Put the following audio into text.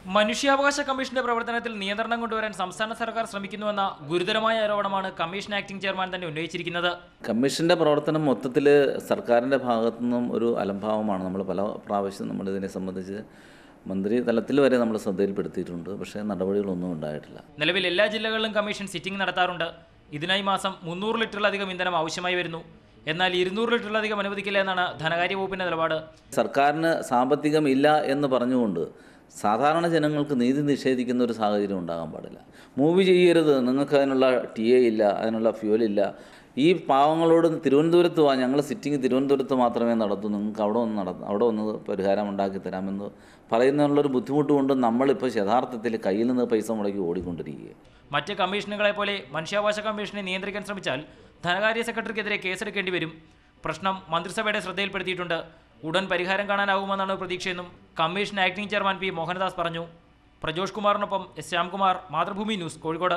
മനുഷ്യാവകാശ കമ്മീഷന്റെ പ്രവർത്തനത്തിൽ നിയന്ത്രണം കൊണ്ടുവരാൻ സംസ്ഥാന സർക്കാർ ശ്രമിക്കുന്നുവെന്ന ഗുരുതരമായ ആരോപണമാണ് കമ്മീഷൻ ആക്ടിംഗ് ചെയർമാൻ തന്നെ ഉന്നയിച്ചിരിക്കുന്നത്. കമ്മീഷന്റെ പ്രവർത്തനം മൊത്തത്തിൽ സർക്കാരിന്റെ ഭാഗത്തു നിന്നും ഒരു അലംഭാവമാണ്. നമ്മൾ പല പ്രാവശ്യം നമ്മളിതിനെ സംബന്ധിച്ച് മന്ത്രി തലത്തിൽ വരെ നമ്മൾ ശ്രദ്ധയിൽപ്പെടുത്തിയിട്ടുണ്ട്. പക്ഷേ നടപടികളൊന്നും ഉണ്ടായിട്ടില്ല. നിലവിൽ എല്ലാ ജില്ലകളിലും കമ്മീഷൻ സിറ്റിംഗ് നടത്താറുണ്ട്. ഇതിനായി മാസം 300 ലിറ്ററിലധികം ഇന്ധനം ആവശ്യമായി വരുന്നു. എന്നാൽ 200 ലിറ്ററിലധികം അനുവദിക്കില്ല എന്നാണ് ധനകാര്യ വകുപ്പിന്റെ നിലപാട്. സർക്കാരിന് സാമ്പത്തികം ഇല്ല എന്ന് പറഞ്ഞുകൊണ്ട് സാധാരണ ജനങ്ങൾക്ക് നീതി നിഷേധിക്കുന്ന ഒരു സാഹചര്യം ഉണ്ടാകാൻ പാടില്ല. മൂവ് ചെയ്യരുത്, നിങ്ങൾക്ക് അതിനുള്ള TA ഇല്ല, അതിനുള്ള ഫ്യൂലില്ല. ഈ പാവങ്ങളോട് തിരുവനന്തപുരത്ത് പോകാൻ, ഞങ്ങൾ സിറ്റിംഗ് തിരുവനന്തപുരത്ത് മാത്രമേ നടത്തൂ, നിങ്ങൾക്ക് അവിടെ വന്ന് പരിഹാരം ഉണ്ടാക്കി തരാമെന്ന് പറയുന്നതിനുള്ളൊരു ബുദ്ധിമുട്ട് കൊണ്ട് നമ്മളിപ്പോൾ യഥാർത്ഥത്തിൽ കയ്യിൽ നിന്ന് പൈസ മുടക്കി ഓടിക്കൊണ്ടിരിക്കുക. മറ്റ് കമ്മീഷനുകളെ പോലെ മനുഷ്യാവകാശ കമ്മീഷനെ നിയന്ത്രിക്കാൻ ശ്രമിച്ചാൽ ധനകാര്യ സെക്രട്ടറിക്കെതിരെ കേസെടുക്കേണ്ടി വരും. പ്രശ്നം മന്ത്രിസഭയുടെ ശ്രദ്ധയിൽപ്പെടുത്തിയിട്ടുണ്ട്. ഉടൻ പരിഹാരം കാണാനാകുമെന്നാണ് പ്രതീക്ഷയെന്നും commission acting chairman P Mohanadas പറഞ്ഞു. പ്രജോഷ് കുമാറിനൊപ്പം എസ് ശ്യാംകുമാർ, മാതൃഭൂമി ന്യൂസ്, കോഴിക്കോട്.